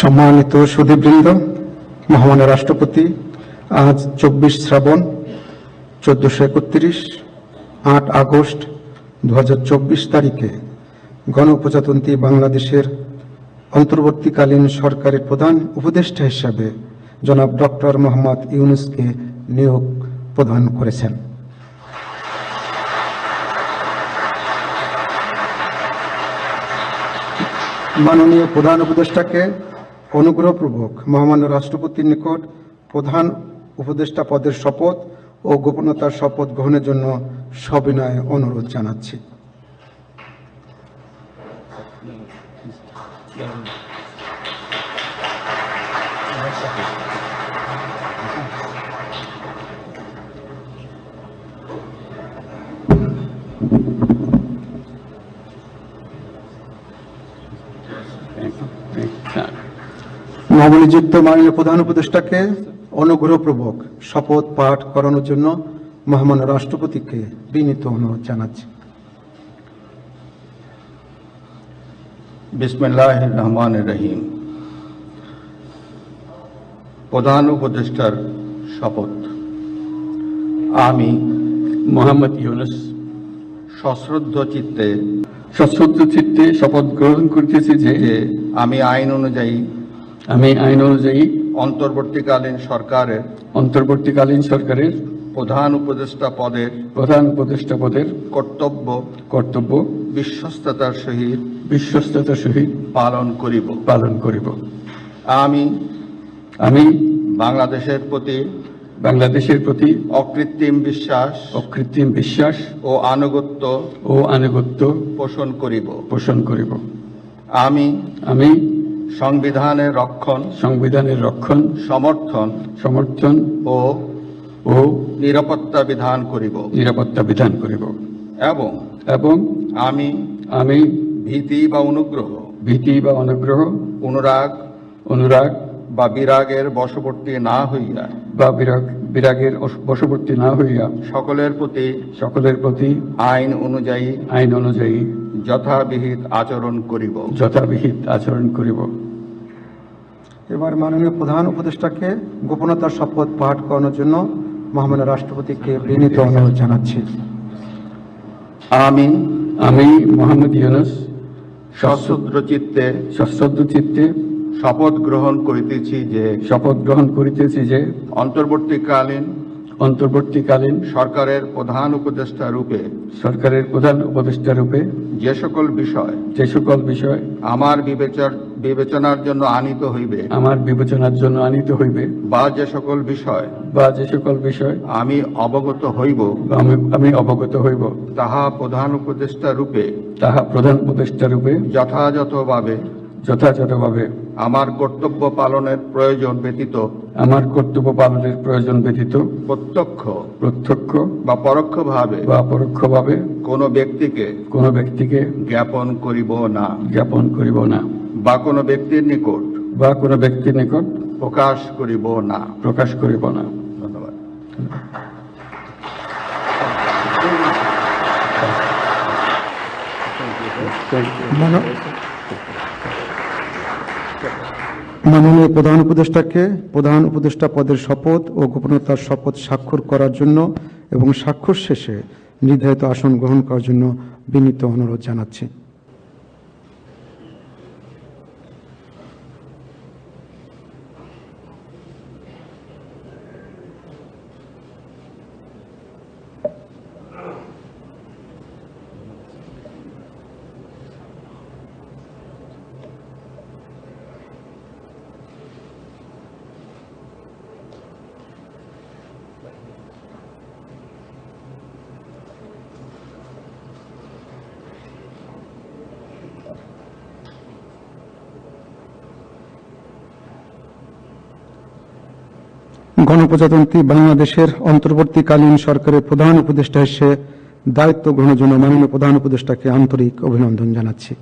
সম্মানিত সুধীবৃন্দ, মহামান্য রাষ্ট্রপতি আজ 24 শ্রাবণ 1431 8 আগস্ট 2024 তারিখে গণপ্রজাতন্ত্রী বাংলাদেশের অন্তর্বর্তীকালীন সরকারের প্রধান উপদেষ্টা হিসাবে জনাব ডক্টর মোহাম্মদ ইউনূসকে নিয়োগ প্রদান করেছেন। মাননীয় প্রধান উপদেষ্টাকে অনুগ্রহপূর্বক মহামান্য রাষ্ট্রপতির নিকট প্রধান উপদেষ্টা পদের শপথ ও গোপনীয়তার শপথ গ্রহণের জন্য সবিনয়ে অনুরোধ জানাচ্ছি। নবনিযুক্ত মাননীয় প্রধান উপদেষ্টাকে অনুগ্রহপূর্বক শপথ পাঠ করানোর জন্য মহামান্য রাষ্ট্রপতিকে বিনীত অনুরোধ জানাচ্ছি। বিসমিল্লাহির রহমানির রহিম। প্রধান উপদেষ্টার শপথ। আমি মোহাম্মদ ইউনূস সশ্রদ্ধ চিত্তে শপথ গ্রহণ করিতেছি যে আমি আইন অনুযায়ী অন্তর্বর্তীকালীন সরকারের প্রধান উপদেষ্টা পদের কর্তব্য বিশ্বস্ততার সহিত পালন করিব। আমি বাংলাদেশের প্রতি অকৃত্রিম বিশ্বাস ও আনুগত্য পোষণ করিব। আমি সংবিধানের রক্ষণ সমর্থন ও নিরাপত্তা বিধান করিব এবং আমি ভীতি বা অনুরাগ বা বিরাগের বশবর্তী না হইয়া সকলের প্রতি আইন অনুযায়ী যথাবিহিত আচরণ করিব। এবার মাননীয় প্রধান উপদেষ্টাকে গোপনীয়তার শপথ পাঠ করানোর জন্য মহামান্য রাষ্ট্রপতিকে বিনীত অনুরোধ জানাচ্ছি। আমি মোহাম্মদ ইউনূস সশ্রদ্ধ চিত্তে শপথ গ্রহণ করিতেছি যে অন্তর্বর্তীকালীন সরকারের প্রধান উপদেষ্টা রূপে যে সকল বিষয় আমার বিবেচনার জন্য আনিত হইবে বা যে সকল বিষয় আমি অবগত হইব তাহা প্রধান উপদেষ্টা রূপে যথাযথভাবে আমার কর্তব্য পালনের প্রয়োজন ব্যতীত প্রত্যক্ষ বা পরোক্ষভাবে কোনো ব্যক্তিকে জ্ঞাপন করিব না বা কোনো ব্যক্তির নিকট প্রকাশ করিব না। ধন্যবাদ। মাননীয় প্রধান উপদেষ্টাকে প্রধান উপদেষ্টা পদের শপথ ও গোপনীয়তার শপথ স্বাক্ষর করার জন্য এবং স্বাক্ষর শেষে নির্ধারিত আসন গ্রহণ করার জন্য বিনীত অনুরোধ জানাচ্ছি। গণপ্রজাতন্ত্রী বাংলাদেশের অন্তর্বর্তীকালীন সরকারের প্রধান উপদেষ্টা হিসেবে দায়িত্ব গ্রহণের জন্য মাননীয় প্রধান উপদেষ্টাকে আন্তরিক অভিনন্দন জানাচ্ছি।